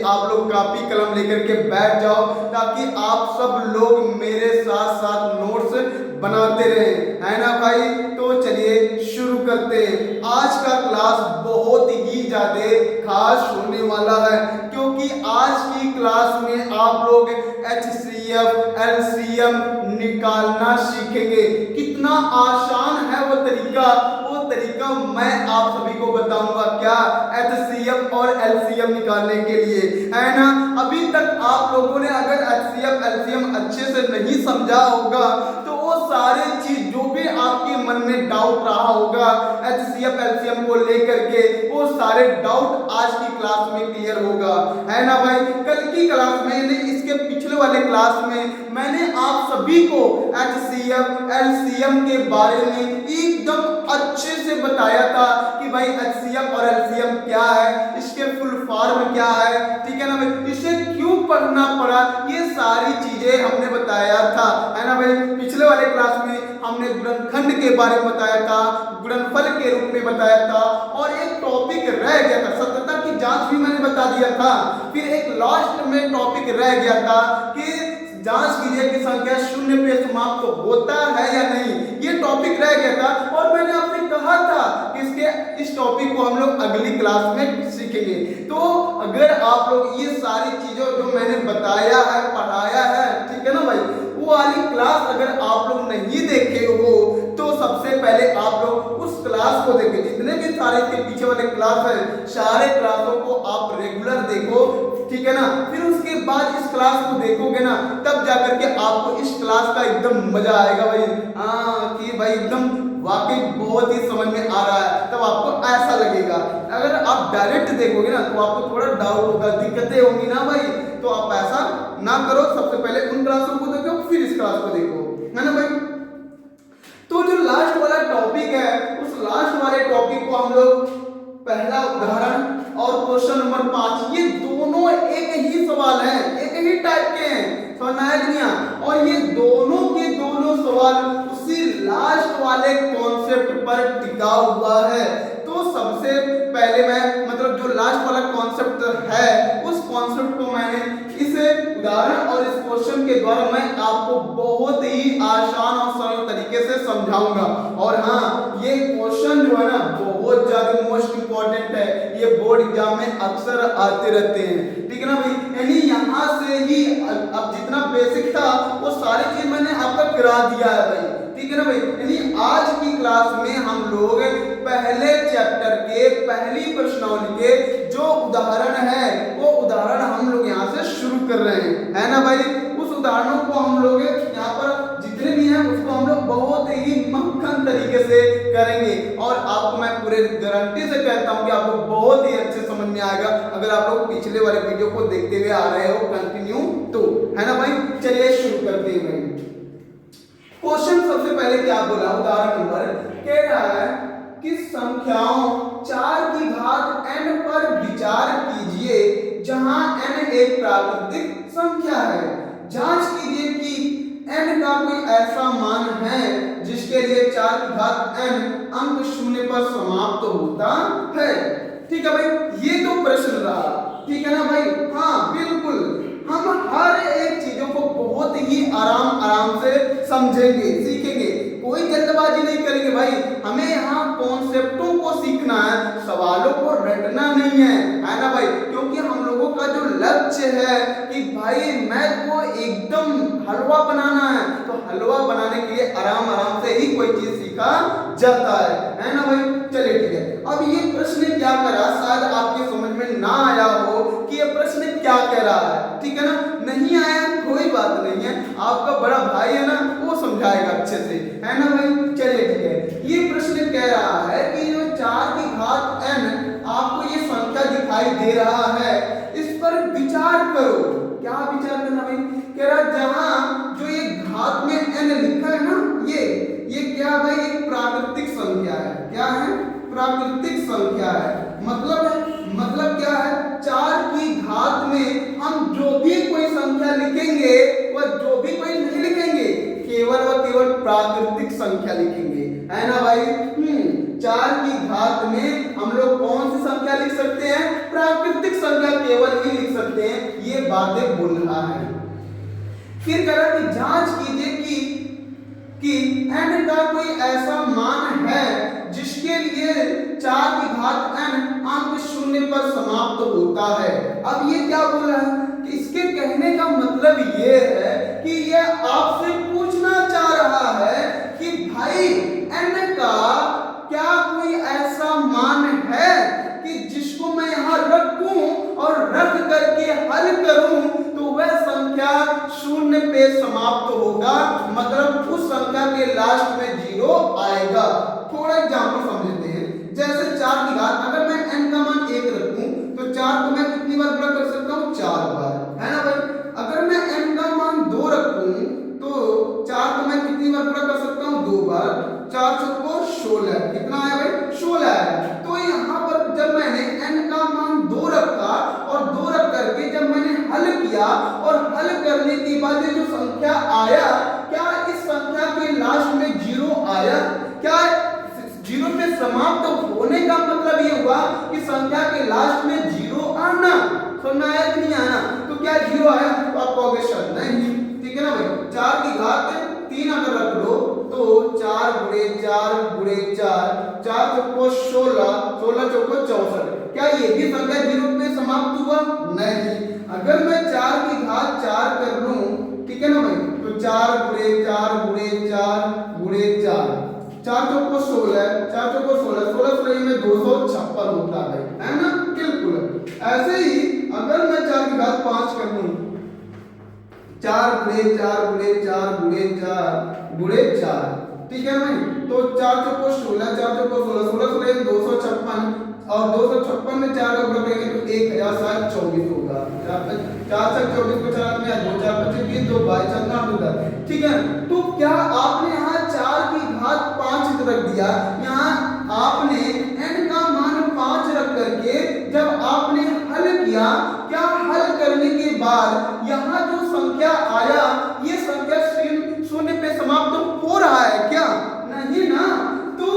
आप लोग कापी कलम लेकर के बैठ जाओ ताकि आप सब लोग मेरे साथ साथ नोट्स बनाते रहे, है ना भाई। तो चलिए शुरू करते हैं। आज का क्लास बहुत ही ज्यादा खास होने वाला है क्योंकि आज की क्लास में आप लोग HCF LCM निकालना सीखेंगे। कितना आसान है वो तरीका मैं आप सभी को बताऊंगा क्या HCF और LCM निकालने के लिए, है ना। अभी तक आप लोगों ने अगर HCF LCM अच्छे से नहीं समझा होगा तो वो सारे चीज जो भी आपके मन में डाउट रहा होगा HCF LCM को लेकर के, वो सारे डाउट आज की क्लास में क्लियर होगा, है ना भाई। कल की क्लास में इसके पिछले वाले क्लास में मैंने आप सभी को HCF LCM के बारे में एकदम अच्छे से बताया था कि भाई HCF और LCM क्या है, इसके फुल फॉर्म क्या है, ठीक है ना भाई, इसे क्यों पढ़ना पड़ा, ये सारी चीजें हमने बताया था, है ना भाई। पिछले वाले क्लास में हमने गुणनखंड के बारे में बताया था, गुणनफल के रूप में बताया था, और एक टॉपिक रह गया था सत्यता की जांच भी मैंने बता दिया था। फिर एक लास्ट में टॉपिक रह गया था कि जांच कीजिए कि संख्या शून्य पे समाप्त होता है या नहीं, ये टॉपिक रह गया था। और मैंने आपसे कहा था कि इस टॉपिक को हम लोग अगली क्लास में सीखेंगे। तो अगर आप लोग ये सारी चीजों जो मैंने बताया है पढ़ाया है, ठीक है ना भाई, वो वाली क्लास अगर आप लोग नहीं देखे हो तो सबसे पहले आप लोग उस क्लास को देखें। जितने भी सारे के पीछे वाले क्लास है सारे क्लासों को आप रेगुलर देखो, ठीक है ना। फिर उसके बाद इस क्लास को देखोगे ना तब जाकर के आपको इस क्लास का एकदम मजा आएगा भाई। हाँ कि भाई एकदम वाकई बहुत ही समझ में आ रहा है, तब आपको ऐसा लगेगा। अगर आप डायरेक्ट देखोगे ना तो आपको थोड़ा डाउट होगा, दिक्कतें होंगी ना भाई, तो आप ऐसा ना करो। सबसे पहले उन क्लासों को देखो फिर इस क्लास को देखो, है ना भाई। तो जो लास्ट वाला टॉपिक है उस लास्ट वाले टॉपिक को हम लोग पहला उदाहरण और क्वेश्चन नंबर 5, ये दोनों एक ही सवाल है, एक ही टाइप के हैं, समझ आया। और ये दोनों के दोनों सवाल उसी लास्ट वाले कॉन्सेप्ट पर टिका हुआ है। तो सबसे पहले मैं मतलब जो लास्ट वाला कॉन्सेप्ट है उस कॉन्सेप्ट को मैंने इस उदाहरण और इस क्वेश्चन के द्वारा मैं आपको बहुत ही आसान और सरल तरीके से समझाऊंगा। और हाँ, ये क्वेश्चन जो है ना बहुत ज्यादा मोस्ट इंपॉर्टेंट है, ये बोर्ड एग्जाम में अक्सर आते रहते हैं, ठीक है ना भाई। यानी यहाँ से ही अब जितना बेसिक था वो सारी चीज मैंने आपका करा दिया है भाई, ठीक है ना भाई। यानी आज की क्लास में हम लोग पहले चैप्टर के पहली प्रश्नावली के जो उदाहरण है वो उदाहरण हम लोग यहाँ से शुरू कर रहे हैं, है ना भाई। उस उदाहरणों को हम लोग यहाँ पर जितने भी हैं उसको हम लोग बहुत ही मक्खन तरीके से करेंगे और आपको मैं पूरे गारंटी से कहता हूँ कि आपको बहुत ही अच्छे समझ में आएगा अगर आप लोग पिछले वाले वीडियो को देखते हुए आ रहे हो कंटिन्यू तो, है ना भाई। चलिए शुरू करते हैं भाई। क्वेश्चन सबसे पहले क्या बोला, उदाहरण नंबर कह रहा है कि संख्याओं 4 की घात n पर विचार कीजिए जहां n एक प्राकृतिक संख्या है। जांच कीजिए कि n का कोई ऐसा मान है जिसके लिए 4 की घात n अंक शून्य पर समाप्त होता है। ठीक है भाई, ये तो प्रश्न रहा, ठीक है ना भाई। हाँ बिल्कुल, हम हर एक चीजों को बहुत ही आराम से समझेंगे, सीखेंगे, कोई जल्दबाजी नहीं करेंगे भाई। हमें यहाँ कॉन्सेप्टों को सीखना है, सवालों को रटना नहीं है ना भाई। क्योंकि हम लोगों का जो लक्ष्य है कि भाई मैथ को एकदम हलवा बनाना है, तो हलवा बनाने के लिए आराम से ही कोई चीज सीखा जाता है ना भाई। चलिए ठीक है, अब ये प्रश्न क्या कर रहा, शायद आपके समझ में ना आया हो कि ये प्रश्न क्या कह रहा है, ठीक है ना। नहीं आया कोई बात नहीं है, आपका बड़ा भाई है ना वो समझाएगा अच्छे से, है ना भाई। चलिए ठीक है, ये प्रश्न कह रहा है कि जो 4 की घात n आपको ये संख्या दिखाई दे रहा है, इस पर विचार करो। क्या विचार करना भाई, कह रहा जहां जो ये घात में n लिखा है ना, ये क्या भाई एक प्राकृतिक संख्या है। क्या है? प्राकृतिक संख्या है। मतलब क्या है, 4 की घात में हम जो भी कोई संख्या लिखेंगे वह जो भी कोई नहीं लिखेंगे, केवल व केवल प्राकृतिक संख्या लिखेंगे, है ना भाई। 4 की घात में हम लोग कौन सी संख्या लिख सकते हैं? प्राकृतिक संख्या केवल ही लिख सकते चलते हैं ये बातें बोल रहा है। फिर कह रहा कि जांच कीजिए कि n का कोई ऐसा मान है जिसके लिए 4 की घात n अंक शून्य पर समाप्त होता है। अब ये क्या बोल रहा है कि इसके कहने का मतलब ये है कि ये आपसे पूछना चाह रहा है कि भाई n का क्या कोई ऐसा मान है कि जिसको मैं यहाँ रखूं और रख करके हल करूं तो वह संख्या शून्य पे समाप्त होगा, मतलब उस संख्या के लास्ट में 0 आएगा। थोड़ा एग्जांपल समझ लेते हैं। जैसे 4 की घात, अगर मैं n का मान 1 रखूं तो 4 को मैं कितनी बार गुणा कर सकता हूं? 4 बार, है ना भाई। अगर मैं n का मान 2 रखूं तो 4 को मैं कितनी बार गुणा कर सकता हूं? 2 बार। 4 चौको 16, कितना आया भाई? 16 आया। तो यहाँ पर जब मैंने n का मान 2 रखा और 2 रख करके जब मैंने हल किया और हल करने के बाद ये जो संख्या आया, क्या इस संख्या के लास्ट में 0 आया? क्या 0 पे समाप्त होने का मतलब ये हुआ कि संख्या के लास्ट में 0 आना? समझ आया कि नहीं आया? तो क्या 0 आया? तो आप कहोगे सर नहीं, ठीक है ना भाई। 4 की घात 3 अगर रख लो तो 4 गुणे 4 गुणे 4, 4 चौको 16, 16 चौको 64। क्या ये भी संख्या 0 पे समाप्त हुआ? नहीं। अगर मैं 4 की घात 4 कर लूं, ठीक है ना भाई, तो 4 गुणे 4 गुणे 4 गुणे 4, 4 चौको 16, 4 चौको 16, 16 16 में 256 होता है ना, बिल्कुल। ऐसे ही अगर मैं 4 की घात 5 कर लूं, 4 गुणे 4 गुणे 4 गुणे 4 गुणे 4, ठीक है भाई। तो 4 चौको 16, 4 चौको 16, 16 16 256, और 256 में 4 का गुणा करेंगे तो 1024 होगा। 4 से 24 को 4 में 2 4 25 20 2 22 14 होगा, ठीक है। तो क्या आपने यहाँ 4 की घात 5 रख दिया, यहाँ आपने n का मान 5 रख करके जब आपने हल किया, क्या हल करने के बाद यहाँ जो संख्या आया ये संख्या शून्य पे समाप्त हो रहा है क्या? नहीं ना। तो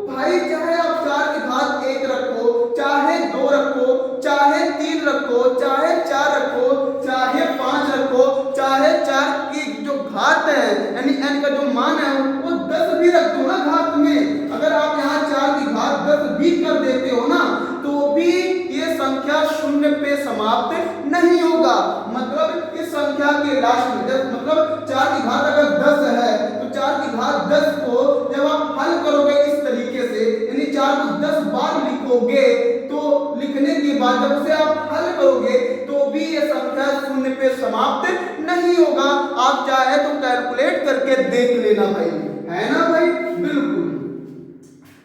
भाई चाहे आप 4 की घात 1 रखो, चाहे 2 रखो, चाहे 3 रखो, चाहे 4 रखो, चाहे 5 रखो, चाहे 4 की जो घात है यानी n का जो मान है वो 10 भी रख दो ना घात में। अगर आप यहाँ 4 की घात 10 भी कर देते हो ना तो भी ये संख्या शून्य पे समाप्त नहीं होगा। मतलब इस संख्या के लास्ट में 10, मतलब 4 की घात अगर 10 है तो 4 की घात 10 को जब आप हल करोगे इस तरीके से, यानी 4 को 10 बार लिखोगे तो लिखने के बाद जब उसे आप हल करोगे तो भी ये संख्या शून्य पे समाप्त नहीं होगा। आप चाहे तो कैलकुलेट करके देख लेना भाई, है ना भाई, बिल्कुल।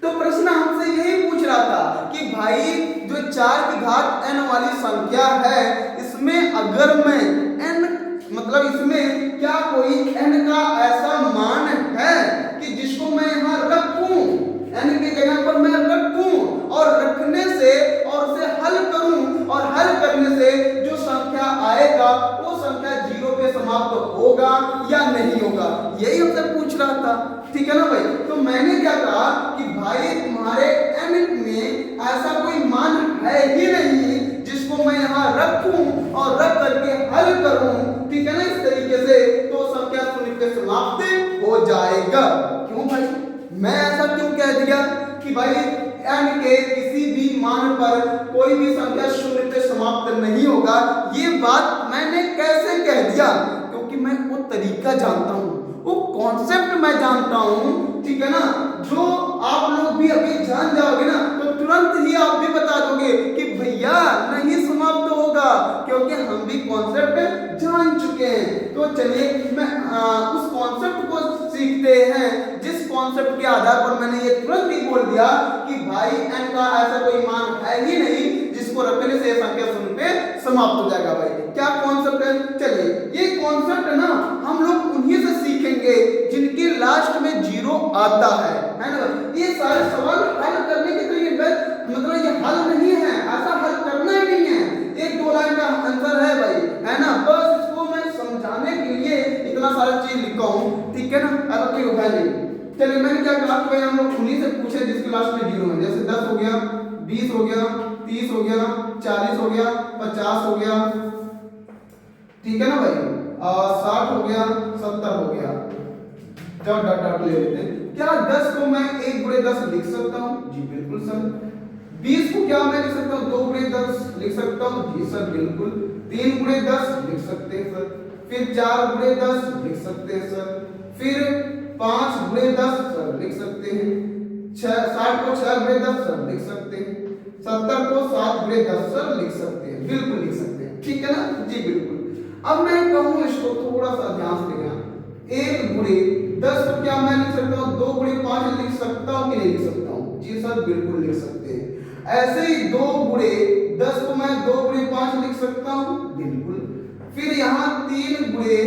तो प्रश्न हमसे यही पूछ रहा था कि भाई जो 4 की घात n वाली संख्या है इसमें अगर मैं n, मतलब इसमें क्या कोई n का ऐसा मान है कि जिसको मैं यहाँ रखूं, n की जगह पर मैं रखूं और रखने से और उसे हल करूं और हल करने से जो संख्या आएगा वो संख्या 0 पे समाप्त होगा या नहीं होगा, यही हमसे पूछ रहा था, ठीक है ना भाई। तो मैंने क्या कहा कि भाई तुम्हारे n में ऐसा कोई मान है ही नहीं जिसको मैं यहाँ रखूं और रख करके हल करूं, ठीक है ना, इस तरीके से तो संख्या शून्य पे समाप्त हो जाएगा। क्यों भाई, मैं ऐसा क्यों कह दिया कि भाई n के किसी भी मान पर कोई भी संख्या शून्य पे समाप्त नहीं होगा? ये बात मैंने कैसे कह दिया? क्योंकि मैं वो तरीका जानता हूँ, वो कॉन्सेप्ट मैं जानता हूँ, ठीक है ना। जो आप लोग भी अभी जान जाओगे ना तो तुरंत ही आप भी बता दोगे कि भैया नहीं समाप्त होगा, क्योंकि हम भी कॉन्सेप्ट जान चुके हैं। तो चलिए मैं उस कॉन्सेप्ट को सीखते हैं जिस कॉन्सेप्ट के आधार पर मैंने ये तुरंत ही बोल दिया कि भाई n का ऐसा कोई मान है ही नहीं जिसको रखने से संख्या शून्य पे समाप्त हो जाएगा। भाई क्या कॉन्सेप्ट है? चलिए ये कॉन्सेप्ट ना हम लोग उन्हीं से सीखेंगे जिनके लास्ट में 0 आता है ना। ये सारे सवाल हल करने के लिए मतलब ये हल नहीं है, ऐसा हल करना ही नहीं है, 1-2 लाइन का आंसर है भाई, है ना। बस इसको मैं समझाने के लिए इतना सारा चीज लिखा हूँ, ठीक है ना, ऐसा कोई उपाय नहीं। चलिए मैंने क्या कहा कि भाई हम लोग उन्हीं से पूछे जिसके लास्ट में 0 है, जैसे 10 हो गया, 20 हो गया, 30 हो गया, 40 हो गया, 50 हो गया, ठीक है ना भाई, 60 हो गया, 70 हो गया, डॉट डॉट डॉट ले लेते हैं। क्या 10 को मैं 1 गुणे 10 लिख सकता हूँ? जी बिल्कुल सर। 20 को क्या मैं लिख सकता हूँ? 2 गुणे 10 लिख सकता हूँ? जी सर बिल्कुल। 3 गुणे 10 लिख सकते हैं सर। फिर 4 गुणे 10 लिख सकते हैं सर। फिर 5 गुणे 10 सर लिख सकते हैं। 60 को 6 गुणे 10 सर लिख सकते हैं। 70 को 7 गुणे 10 सर लिख सकते हैं, बिल्कुल लिख सकते हैं, ठीक है ना? जी बिल्कुल। अब मैं कहूँ इसको थोड़ा सा ध्यान से देखना, 1 गुणे 10 को क्या मैं लिख सकता हूँ? 2 गुणे 5 लिख सकता हूँ कि नहीं लिख सकता हूँ? जी सर बिल्कुल लिख सकते हैं। ऐसे ही 2 गुणे 10 को मैं 2 गुणे 5 लिख सकता हूँ, बिल्कुल। फिर यहाँ 3 गुणे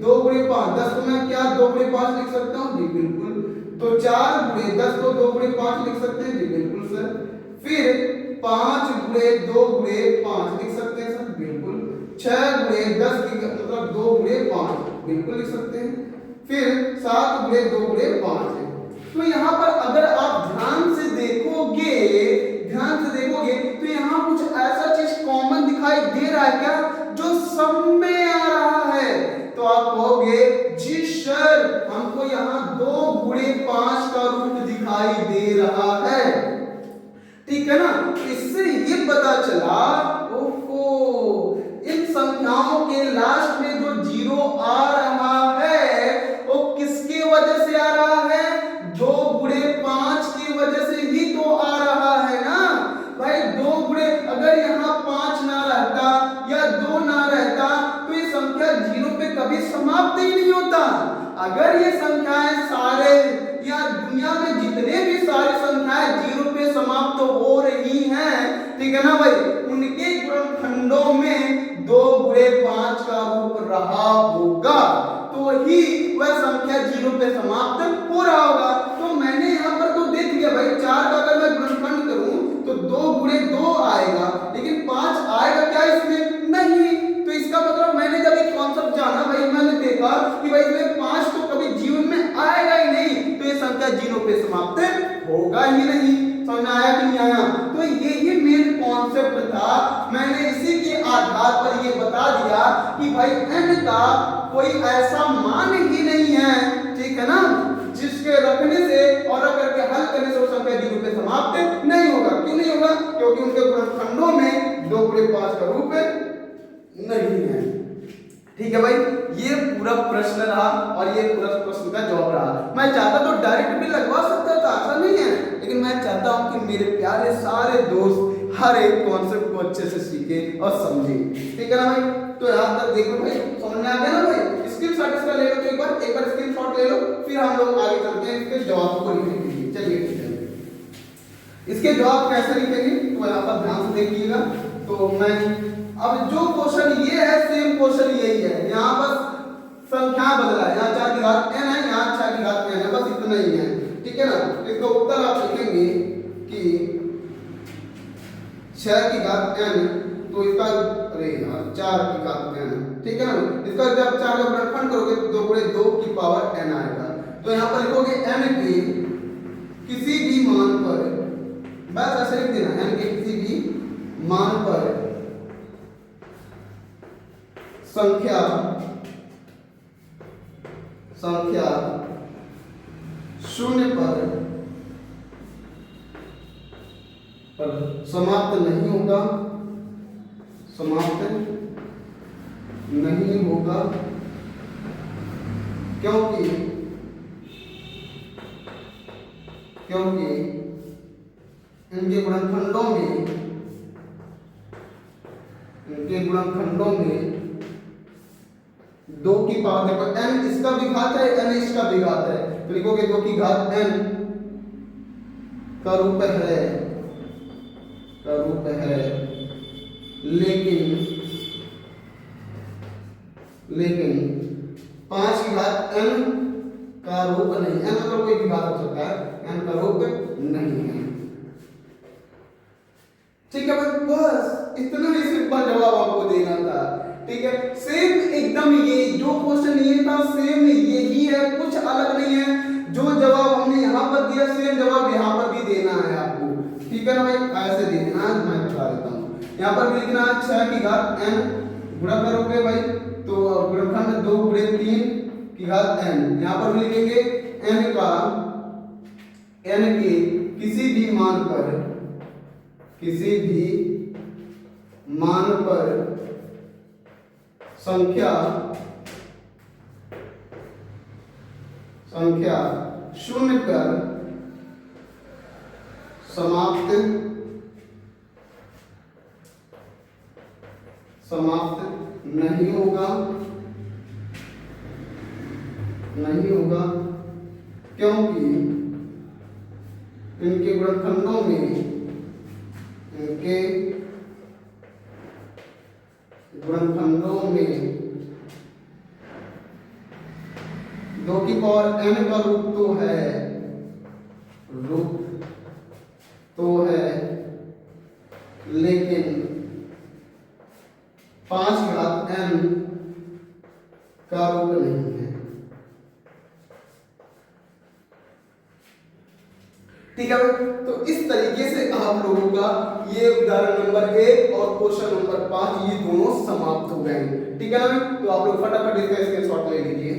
2 गुणे 5, 10 को मैं क्या 2 गुणे 5 लिख सकता हूँ? जी बिल्कुल। तो 4 गुणे 10 को 2 गुणे 5 लिख सकते हैं, जी बिल्कुल सर। फिर 5 गुणे 2 गुणे 5 लिख सकते हैं सर, बिल्कुल। 6 गुणे 10 की मतलब 2 गुणे 5 बिल्कुल लिख सकते हैं। फिर 7 गुणे 2 गुणे 5 है। तो यहाँ पर अगर आप ध्यान से देखोगे तो यहाँ कुछ ऐसा चीज कॉमन दिखाई दे रहा है क्या, जो सब में आ रहा है? तो आप कहोगे जी सर हमको यहाँ 2 गुणे 5 का रूप दिखाई दे रहा है, ठीक है ना? इससे ये पता चला ओहो इन संख्याओं के लास्ट में जो 0 आ रहा है वो किसकी वजह से आ रहा है? 2 गुणे 5 की वजह से ही तो आ रहा है ना भाई। 2 गुणे अगर यहाँ 5 ना रहता या 2 ना रहता तो ये संख्या 0 पे कभी समाप्त ही नहीं होता। अगर ये संख्याएं सारे या दुनिया में जितने भी सारी संख्याएं 0 पे समाप्त हो रही हैं, ठीक है ना भाई, उनके गुणनखंडों में 2 गुणे 5 का रूप रहा होगा तो ही वह संख्या 0 पे समाप्त हो रहा होगा। तो मैंने यहाँ पर तो देख लिया भाई, 4 का अगर मैं गुणनखंड करूं तो 2 गुणे 2 आएगा, लेकिन 5 आएगा क्या इसमें? नहीं। तो इसका मतलब मैंने जब एक कॉन्सेप्ट जाना भाई, मैंने देखा कि भाई इसमें 5 तो कभी जीवन में आएगा ही नहीं, तो ये संख्या 0 पे समाप्त होगा ही नहीं। समझ में आया कि नहीं आया? तो यही मेन कॉन्सेप्ट था। मैंने इसी के आधार पर ये बता दिया कि भाई n का कोई ऐसा मान ही नहीं है, ठीक है ना, जिसके रखने से और अगर के हल करने से वो संख्या 0 पे समाप्त नहीं होगा। क्यों नहीं होगा? क्योंकि उनके गुणनखंडों में 2 गुणे 5 का रूप नहीं है, ठीक है भाई। ये पूरा प्रश्न रहा और ये पूरा प्रश्न का जवाब रहा। मैं चाहता तो डायरेक्ट भी लगवा सकता था, ऐसा नहीं है, लेकिन मैं चाहता हूं कि मेरे प्यारे सारे दोस्त हर एक कॉन्सेप्ट को अच्छे से सीखे और समझे, ठीक है ना भाई। तो यहाँ तक देखो भाई, समझ में आ गया ना भाई? स्क्रीनशॉट इसका ले लो, तो एक बार स्क्रीनशॉट ले लो, फिर हम लोग आगे चलते हैं इसके जवाब को लिखने के लिए। चलिए ठीक है, इसके जवाब कैसे लिखेंगे तो यहाँ पर ध्यान से देखिएगा। तो मैं अब जो क्वेश्चन ये है सेम क्वेश्चन यही है, यहाँ बस संख्या बदला है, यहाँ 4 की घात n है, यहाँ 6 की घात n है, बस इतना ही है, ठीक है ना। इसका उत्तर आप लिखेंगे कि 6 की घात n, तो इसका अरे यार 4 की घात n, ठीक है ना। इसका जब 4 का गुणनखंड करोगे तो 2 गुणे 2 की पावर n आएगा। तो यहाँ पर लिखोगे n के किसी भी मान पर, बस ऐसे लिख देना, n के किसी भी मान पर संख्या शून्य पर समाप्त नहीं होगा, क्योंकि इनके गुणनखंडों में 2 की पावर, देखो n इसका भी घात है, n इसका भी घात है, तो लिखोगे 2 की घात n का रूप है, लेकिन 5 की घात n का रूप नहीं। n मतलब कोई भी घात हो सकता है, n का रूप नहीं है, ठीक है भाई। बस इतना ही सिंपल जवाब आपको देना था, ठीक है। सेम एकदम ये जो क्वेश्चन ये था सेम यही है, कुछ अलग नहीं है। जो जवाब हमने यहाँ पर दिया सेम जवाब यहाँ पर भी देना है आपको, ठीक है ना भाई। ऐसे देना मैं बता देता हूँ, यहाँ पर भी लिखना है 6 की घात n गुणा करोगे भाई तो गुणनखंड 2 गुणे 3 की घात n, यहाँ पर भी लिखेंगे n का n के किसी भी मान पर संख्या शून्य कर समाप्त नहीं होगा क्योंकि इनके गुणनखंडों में 2 की पावर n का रूप तो है लेकिन 5 घात n का रूप नहीं है। ठीक है भाई, तो इस तरीके से आप लोगों का ये उदाहरण नंबर 1 और क्वेश्चन नंबर 5 ये दोनों समाप्त हो गए। ठीक है ना भाई, तो आप लोग फटाफट इसका स्क्रीनशॉट ले लीजिए।